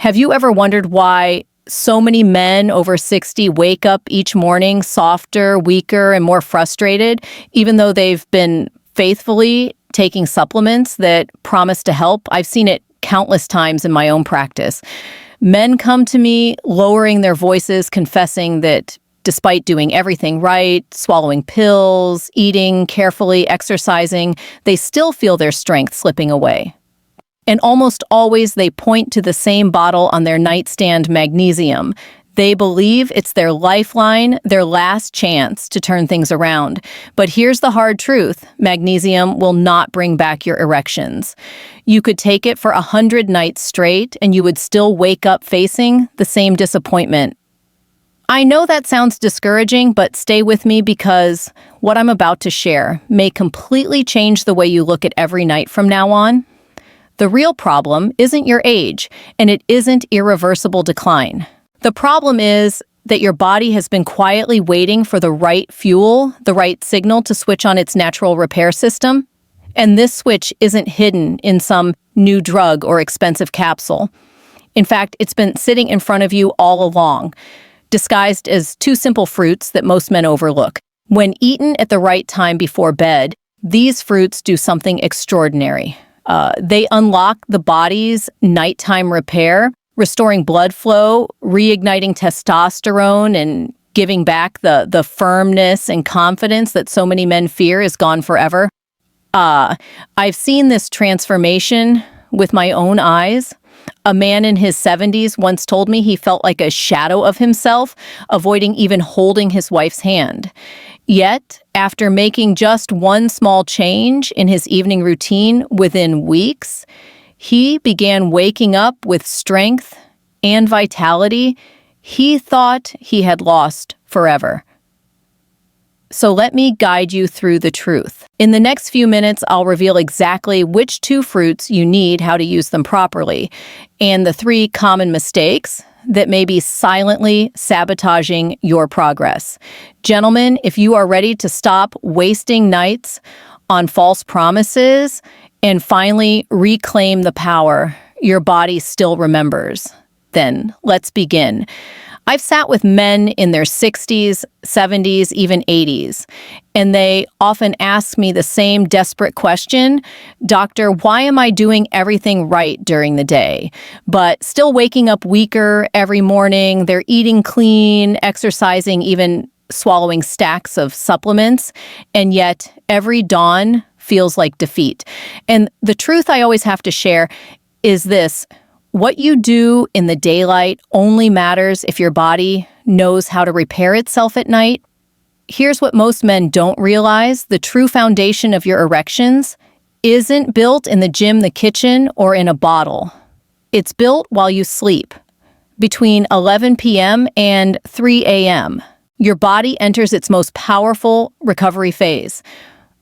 Have you ever wondered why so many men over 60 wake up each morning softer, weaker, and more frustrated, even though they've been faithfully taking supplements that promise to help? I've seen it countless times in my own practice. Men come to me lowering their voices, confessing that despite doing everything right, swallowing pills, eating carefully, exercising, they still feel their strength slipping away. And almost always they point to the same bottle on their nightstand, Magnesium. They believe it's their lifeline, their last chance to turn things around. But here's the hard truth. Magnesium will not bring back your erections. You could take it for 100 nights straight and you would still wake up facing the same disappointment. I know that sounds discouraging, but stay with me because what I'm about to share may completely change the way you look at every night from now on. The real problem isn't your age, and it isn't irreversible decline. The problem is that your body has been quietly waiting for the right fuel, the right signal to switch on its natural repair system. And this switch isn't hidden in some new drug or expensive capsule. In fact, it's been sitting in front of you all along, disguised as two simple fruits that most men overlook. When eaten at the right time before bed, these fruits do something extraordinary. They unlock the body's nighttime repair, restoring blood flow, reigniting testosterone, and giving back the firmness and confidence that so many men fear is gone forever. I've seen this transformation with my own eyes. A man in his 70s once told me he felt like a shadow of himself, avoiding even holding his wife's hand. Yet, after making just one small change in his evening routine within weeks, he began waking up with strength and vitality he thought he had lost forever. So let me guide you through the truth. In the next few minutes, I'll reveal exactly which two fruits you need, how to use them properly, and the 3 common mistakes that may be silently sabotaging your progress. Gentlemen, if you are ready to stop wasting nights on false promises and finally reclaim the power your body still remembers, then let's begin. I've sat with men in their 60s, 70s, even 80s, and they often ask me the same desperate question, "Doctor, why am I doing everything right during the day, but still waking up weaker every morning? They're eating clean, exercising, even swallowing stacks of supplements, and yet every dawn feels like defeat." And the truth I always have to share is this: what you do in the daylight only matters if your body knows how to repair itself at night. Here's what most men don't realize: the true foundation of your erections isn't built in the gym, the kitchen, or in a bottle. It's built while you sleep. Between 11 p.m. and 3 a.m., your body enters its most powerful recovery phase.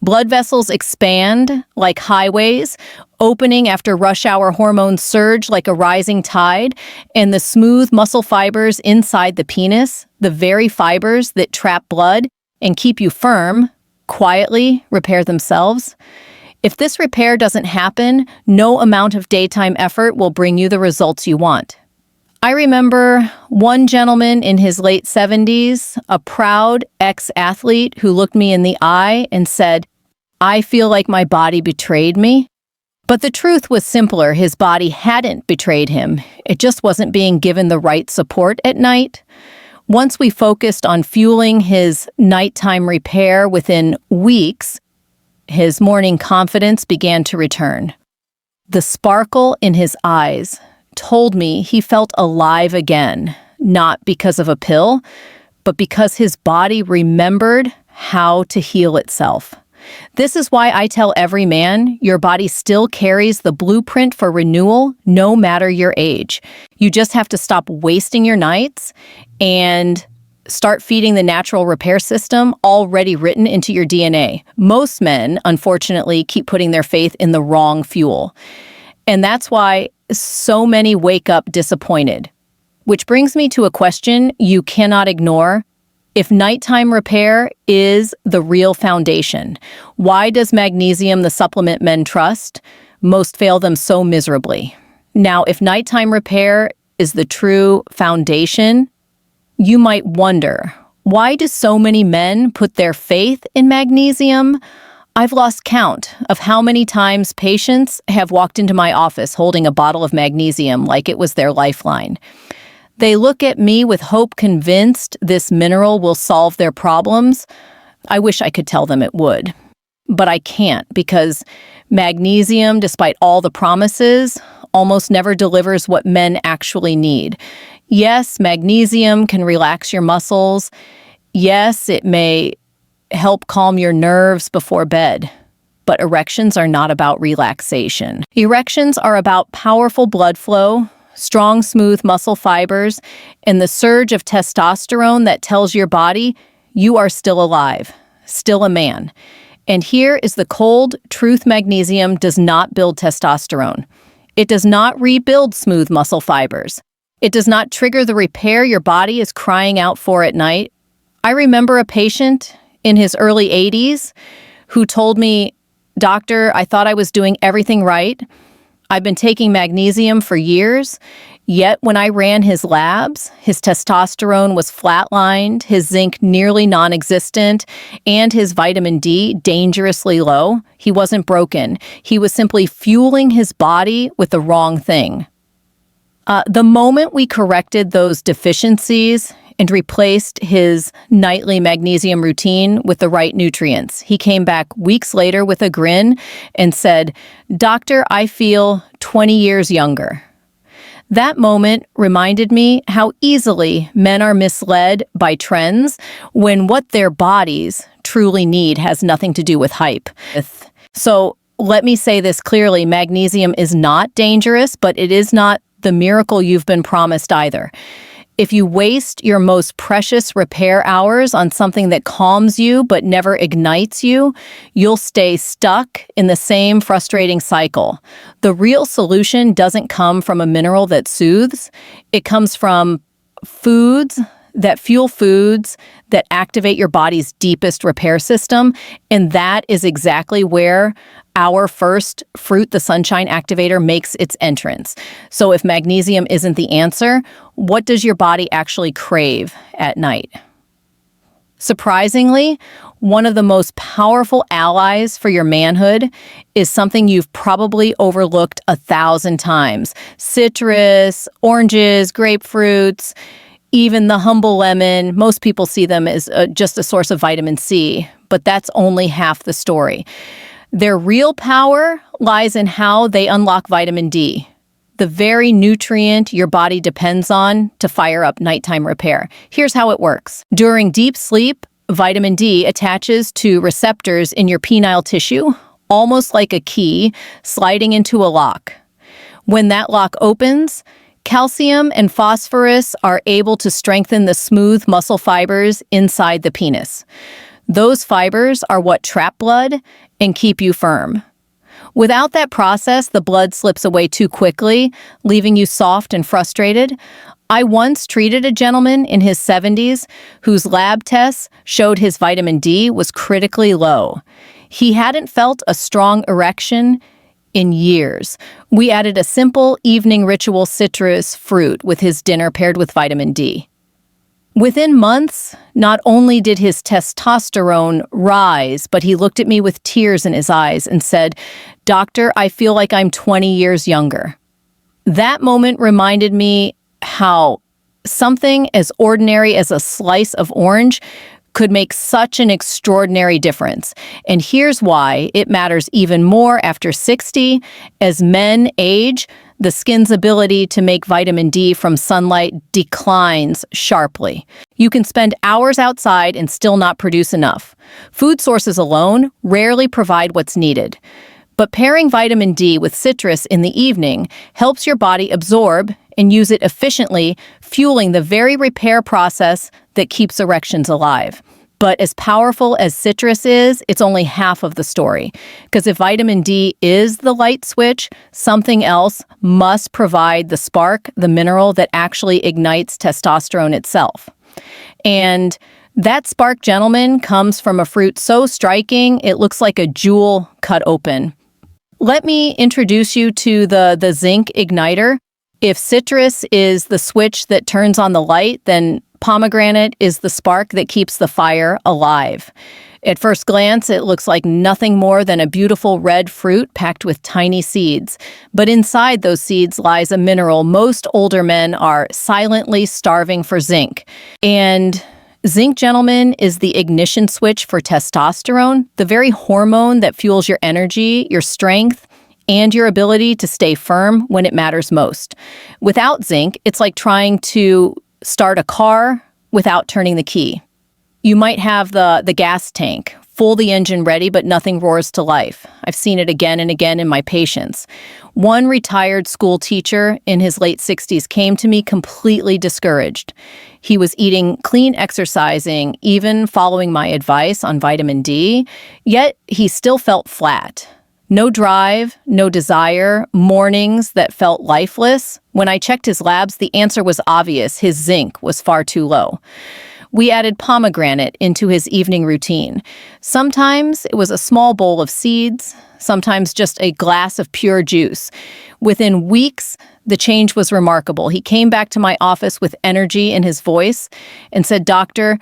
Blood vessels expand like highways, opening after rush hour hormones surge like a rising tide, and the smooth muscle fibers inside the penis, the very fibers that trap blood and keep you firm, quietly repair themselves. If this repair doesn't happen, no amount of daytime effort will bring you the results you want. I remember one gentleman in his late 70s, a proud ex-athlete who looked me in the eye and said, "I feel like my body betrayed me." But the truth was simpler. His body hadn't betrayed him. It just wasn't being given the right support at night. Once we focused on fueling his nighttime repair, within weeks, his morning confidence began to return. The sparkle in his eyes told me he felt alive again, not because of a pill, but because his body remembered how to heal itself. This is why I tell every man, your body still carries the blueprint for renewal, no matter your age. You just have to stop wasting your nights and start feeding the natural repair system already written into your DNA. Most men, unfortunately, keep putting their faith in the wrong fuel. And that's why so many wake up disappointed. Which brings me to a question you cannot ignore. If nighttime repair is the real foundation, why does magnesium, the supplement men trust, most fail them so miserably? Now, if nighttime repair is the true foundation. You might wonder, why do so many men put their faith in magnesium? I've lost count of how many times patients have walked into my office holding a bottle of magnesium like it was their lifeline. They look at me with hope, convinced this mineral will solve their problems. I wish I could tell them it would, but I can't, because magnesium, despite all the promises, almost never delivers what men actually need. Yes, magnesium can relax your muscles. Yes, it may help calm your nerves before bed. But erections are not about relaxation. Erections are about powerful blood flow, strong, smooth muscle fibers, and the surge of testosterone that tells your body you are still alive, still a man. And here is the cold truth: magnesium does not build testosterone. It does not rebuild smooth muscle fibers. It does not trigger the repair your body is crying out for at night. I remember a patient in his early 80s who told me, "Doctor, I thought I was doing everything right. I've been taking magnesium for years, yet when I ran his labs, his testosterone was flatlined, his zinc nearly non-existent, and his vitamin D dangerously low. He wasn't broken. He was simply fueling his body with the wrong thing." The moment we corrected those deficiencies and replaced his nightly magnesium routine with the right nutrients, he came back weeks later with a grin and said, "Doctor, I feel 20 years younger." That moment reminded me how easily men are misled by trends when what their bodies truly need has nothing to do with hype. So let me say this clearly: magnesium is not dangerous, but it is not the miracle you've been promised either. If you waste your most precious repair hours on something that calms you but never ignites you, you'll stay stuck in the same frustrating cycle. The real solution doesn't come from a mineral that soothes. It comes from foods that activate your body's deepest repair system, and that is exactly where our first fruit, the sunshine activator, makes its entrance. So if magnesium isn't the answer, what does your body actually crave at night? Surprisingly, one of the most powerful allies for your manhood is something you've probably overlooked 1,000 times. Citrus, oranges, grapefruits, even the humble lemon. Most people see them as just a source of vitamin C, but that's only half the story. Their real power lies in how they unlock vitamin D, the very nutrient your body depends on to fire up nighttime repair. Here's how it works. During deep sleep, vitamin D attaches to receptors in your penile tissue, almost like a key sliding into a lock. When that lock opens, calcium and phosphorus are able to strengthen the smooth muscle fibers inside the penis. Those fibers are what trap blood and keep you firm. Without that process, the blood slips away too quickly, leaving you soft and frustrated. I once treated a gentleman in his 70s whose lab tests showed his vitamin D was critically low. He hadn't felt a strong erection in years. We added a simple evening ritual citrus fruit with his dinner paired with vitamin D. Within months, not only did his testosterone rise, but he looked at me with tears in his eyes and said, "Doctor, I feel like I'm 20 years younger." That moment reminded me how something as ordinary as a slice of orange could make such an extraordinary difference. And here's why it matters even more after 60. As men age, the skin's ability to make vitamin D from sunlight declines sharply. You can spend hours outside and still not produce enough. Food sources alone rarely provide what's needed. But pairing vitamin D with citrus in the evening helps your body absorb and use it efficiently, fueling the very repair process that keeps erections alive. But as powerful as citrus is, it's only half of the story. Because if vitamin D is the light switch, something else must provide the spark, the mineral that actually ignites testosterone itself. And that spark, gentlemen, comes from a fruit so striking, it looks like a jewel cut open. Let me introduce you to the zinc igniter. If citrus is the switch that turns on the light, then pomegranate is the spark that keeps the fire alive. At first glance, it looks like nothing more than a beautiful red fruit packed with tiny seeds. But inside those seeds lies a mineral most older men are silently starving for: zinc. And zinc, gentlemen, is the ignition switch for testosterone, the very hormone that fuels your energy, your strength, and your ability to stay firm when it matters most. Without zinc, it's like trying to start a car without turning the key. You might have the gas tank, full the engine ready, but nothing roars to life. I've seen it again and again in my patients. One retired school teacher in his late 60s came to me completely discouraged. He was eating clean, exercising, even following my advice on vitamin D, yet he still felt flat. No drive, no desire, mornings that felt lifeless. When I checked his labs, the answer was obvious: his zinc was far too low. We added pomegranate into his evening routine. Sometimes it was a small bowl of seeds, sometimes just a glass of pure juice. Within weeks, the change was remarkable. He came back to my office with energy in his voice and said, "Doctor,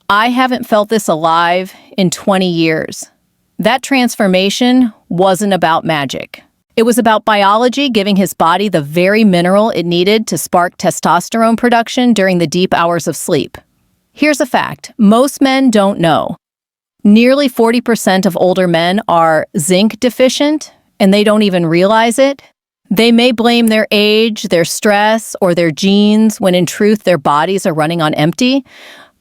I haven't felt this alive in 20 years." That transformation wasn't about magic. It was about biology giving his body the very mineral it needed to spark testosterone production during the deep hours of sleep. Here's a fact most men don't know. Nearly 40% of older men are zinc deficient, and they don't even realize it. They may blame their age, their stress, or their genes, when in truth their bodies are running on empty.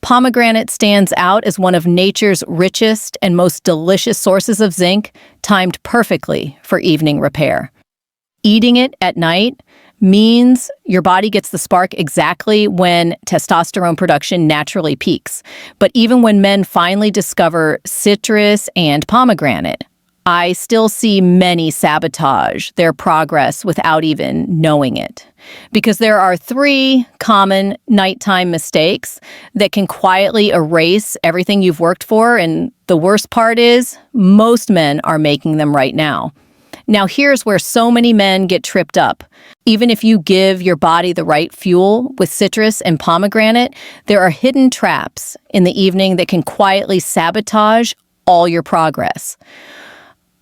Pomegranate stands out as one of nature's richest and most delicious sources of zinc, timed perfectly for evening repair. Eating it at night means your body gets the spark exactly when testosterone production naturally peaks. But even when men finally discover citrus and pomegranate, I still see many sabotage their progress without even knowing it. Because there are 3 common nighttime mistakes that can quietly erase everything you've worked for, and the worst part is, most men are making them right now. Now, here's where so many men get tripped up. Even if you give your body the right fuel with citrus and pomegranate, there are hidden traps in the evening that can quietly sabotage all your progress.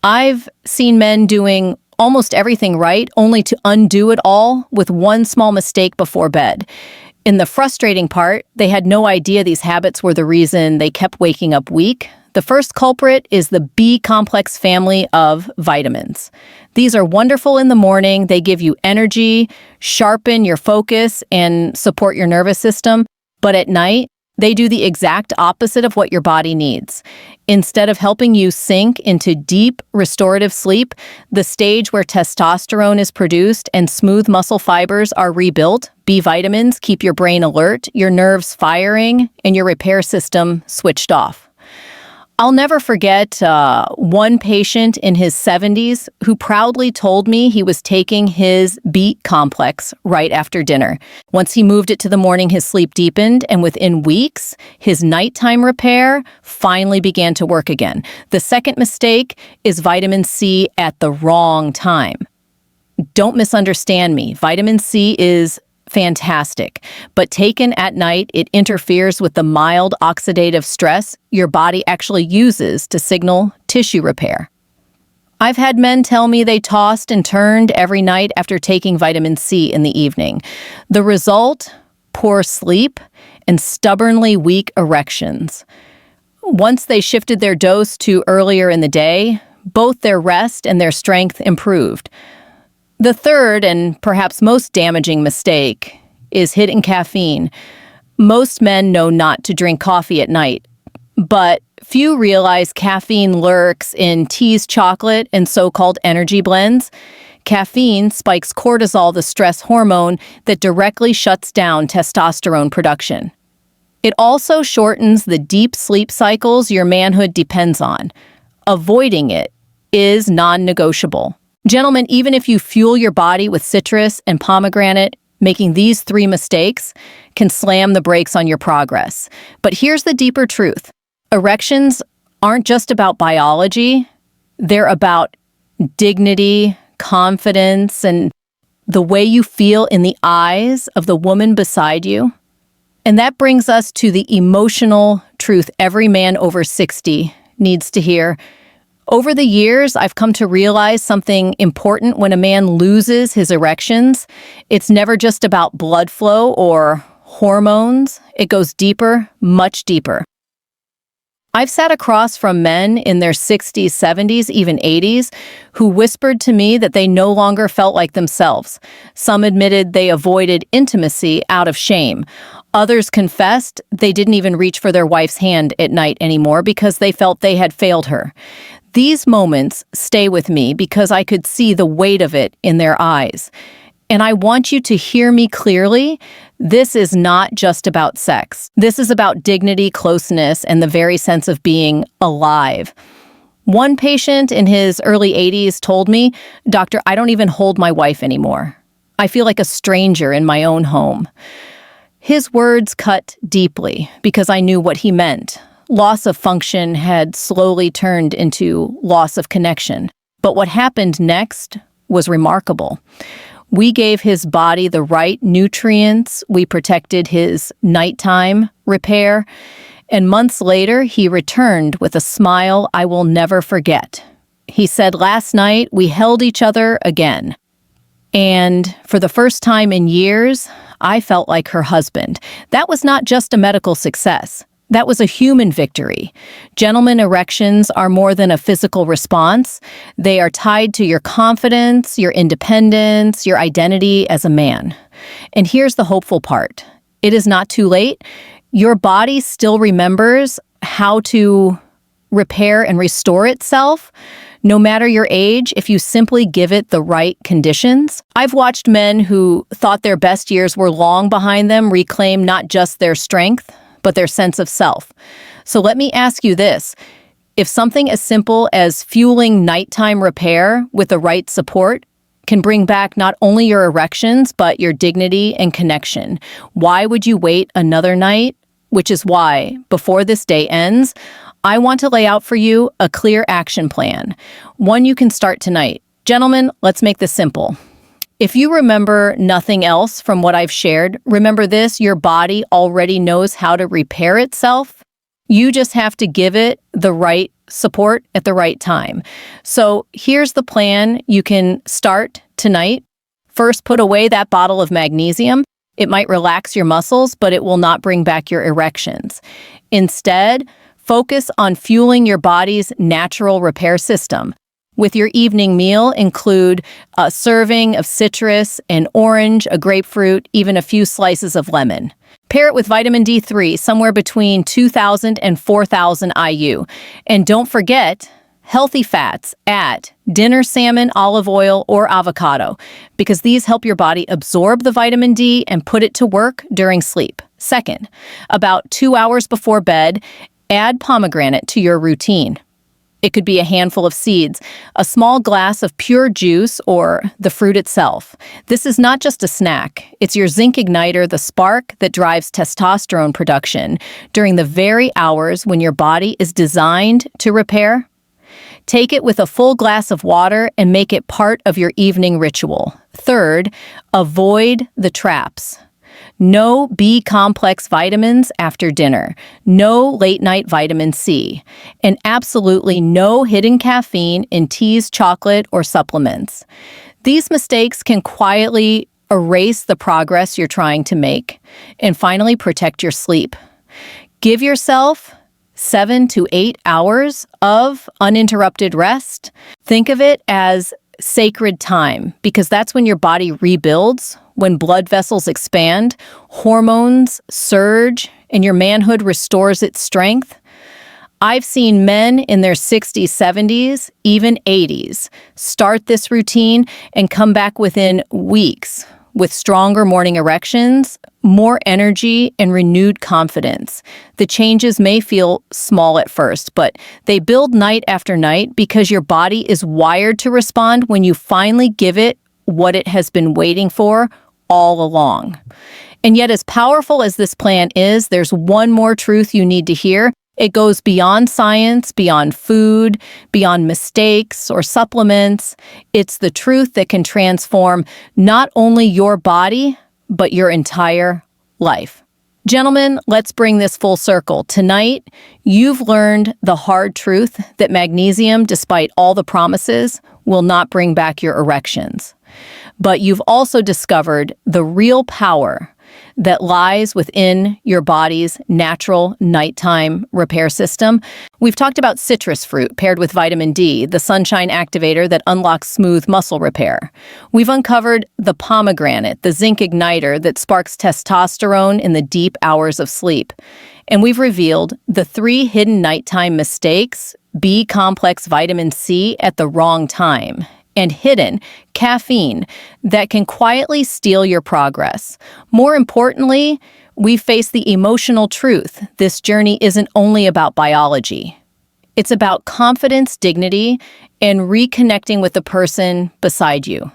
I've seen men doing almost everything right, only to undo it all with one small mistake before bed. In the frustrating part, they had no idea these habits were the reason they kept waking up weak. The first culprit is the B-complex family of vitamins. These are wonderful in the morning. They give you energy, sharpen your focus, and support your nervous system. But at night, they do the exact opposite of what your body needs. Instead of helping you sink into deep, restorative sleep, the stage where testosterone is produced and smooth muscle fibers are rebuilt, B vitamins keep your brain alert, your nerves firing, and your repair system switched off. I'll never forget one patient in his 70s who proudly told me he was taking his beet complex right after dinner. Once he moved it to the morning, his sleep deepened, and within weeks, his nighttime repair finally began to work again. The second mistake is vitamin C at the wrong time. Don't misunderstand me. Vitamin C is fantastic, but taken at night, it interferes with the mild oxidative stress your body actually uses to signal tissue repair. I've had men tell me they tossed and turned every night after taking vitamin C in the evening. The result? Poor sleep and stubbornly weak erections. Once they shifted their dose to earlier in the day, both their rest and their strength improved. The third, and perhaps most damaging mistake, is hidden caffeine. Most men know not to drink coffee at night, but few realize caffeine lurks in teas, chocolate, and so-called energy blends. Caffeine spikes cortisol, the stress hormone that directly shuts down testosterone production. It also shortens the deep sleep cycles your manhood depends on. Avoiding it is non-negotiable. Gentlemen, even if you fuel your body with citrus and pomegranate, making these 3 mistakes can slam the brakes on your progress. But here's the deeper truth. Erections aren't just about biology. They're about dignity, confidence, and the way you feel in the eyes of the woman beside you. And that brings us to the emotional truth every man over 60 needs to hear. Over the years, I've come to realize something important when a man loses his erections. It's never just about blood flow or hormones. It goes deeper, much deeper. I've sat across from men in their 60s, 70s, even 80s, who whispered to me that they no longer felt like themselves. Some admitted they avoided intimacy out of shame. Others confessed they didn't even reach for their wife's hand at night anymore because they felt they had failed her. These moments stay with me because I could see the weight of it in their eyes. And I want you to hear me clearly. This is not just about sex. This is about dignity, closeness, and the very sense of being alive. One patient in his early 80s told me, "Doctor, I don't even hold my wife anymore. I feel like a stranger in my own home." His words cut deeply because I knew what he meant. Loss of function had slowly turned into loss of connection. But what happened next was remarkable. We gave his body the right nutrients, we protected his nighttime repair, and months later he returned with a smile I will never forget. He said, "Last night we held each other again." And for the first time in years, I felt like her husband. That was not just a medical success. That was a human victory. Gentlemen, erections are more than a physical response. They are tied to your confidence, your independence, your identity as a man. And here's the hopeful part. It is not too late. Your body still remembers how to repair and restore itself, no matter your age, if you simply give it the right conditions. I've watched men who thought their best years were long behind them reclaim not just their strength, but their sense of self. So let me ask you this. If something as simple as fueling nighttime repair with the right support can bring back not only your erections, but your dignity and connection, why would you wait another night? Which is why, before this day ends, I want to lay out for you a clear action plan, one you can start tonight. Gentlemen, let's make this simple. If you remember nothing else from what I've shared, remember this: your body already knows how to repair itself. You just have to give it the right support at the right time. So here's the plan you can start tonight. First, put away that bottle of magnesium. It might relax your muscles, but it will not bring back your erections. Instead, focus on fueling your body's natural repair system. With your evening meal, include a serving of citrus, an orange, a grapefruit, even a few slices of lemon. Pair it with vitamin D3, somewhere between 2,000 and 4,000 IU. And don't forget, healthy fats. Add dinner salmon, olive oil, or avocado, because these help your body absorb the vitamin D and put it to work during sleep. Second, about 2 hours before bed, add pomegranate to your routine. It could be a handful of seeds, a small glass of pure juice, or the fruit itself. This is not just a snack. It's your zinc igniter, the spark that drives testosterone production during the very hours when your body is designed to repair. Take it with a full glass of water and make it part of your evening ritual. Third, avoid the traps. No B-complex vitamins after dinner, no late-night vitamin C, and absolutely no hidden caffeine in teas, chocolate, or supplements. These mistakes can quietly erase the progress you're trying to make. And finally, protect your sleep. Give yourself 7 to 8 hours of uninterrupted rest. Think of it as sacred time, because that's when your body rebuilds, when blood vessels expand, hormones surge, and your manhood restores its strength. I've seen men in their 60s, 70s, even 80s start this routine and come back within weeks with stronger morning erections, more energy, and renewed confidence. The changes may feel small at first, but they build night after night because your body is wired to respond when you finally give it what it has been waiting for all along. And yet, as powerful as this plan is, there's one more truth you need to hear. It goes beyond science, beyond food, beyond mistakes or supplements. It's the truth that can transform not only your body, but your entire life. Gentlemen, let's bring this full circle. Tonight, you've learned the hard truth that magnesium, despite all the promises, will not bring back your erections. But you've also discovered the real power that lies within your body's natural nighttime repair system. We've talked about citrus fruit paired with vitamin D, the sunshine activator that unlocks smooth muscle repair. We've uncovered the pomegranate, the zinc igniter that sparks testosterone in the deep hours of sleep. And we've revealed the 3 hidden nighttime mistakes: B-complex vitamin C at the wrong time, and hidden caffeine that can quietly steal your progress. More importantly, we face the emotional truth. This journey isn't only about biology. It's about confidence, dignity, and reconnecting with the person beside you.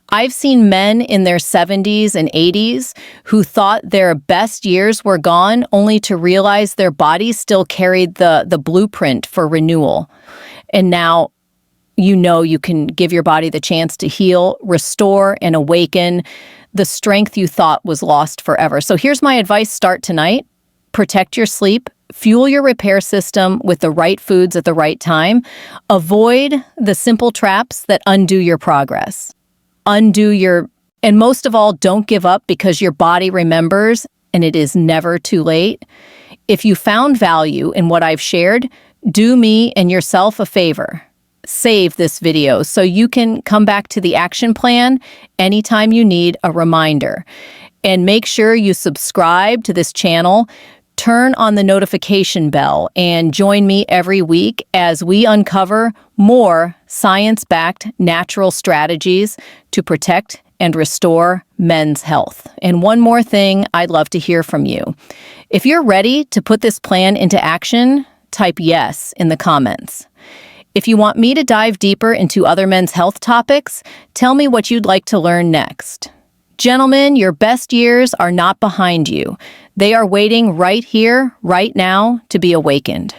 I've seen men in their 70s and 80s who thought their best years were gone, only to realize their bodies still carried the blueprint for renewal. And now, you can give your body the chance to heal, restore, and awaken the strength you thought was lost forever. So here's my advice: start tonight. Protect your sleep. Fuel your repair system with the right foods at the right time. Avoid the simple traps that undo your progress. And most of all, don't give up, because your body remembers, and it is never too late. If you found value in what I've shared, do me and yourself a favor. Save this video so you can come back to the action plan anytime you need a reminder. And make sure you subscribe to this channel, turn on the notification bell, and join me every week as we uncover more science-backed natural strategies to protect and restore men's health. And one more thing, I'd love to hear from you. If you're ready to put this plan into action, type yes in the comments. If you want me to dive deeper into other men's health topics, tell me what you'd like to learn next. Gentlemen, your best years are not behind you. They are waiting right here, right now, to be awakened.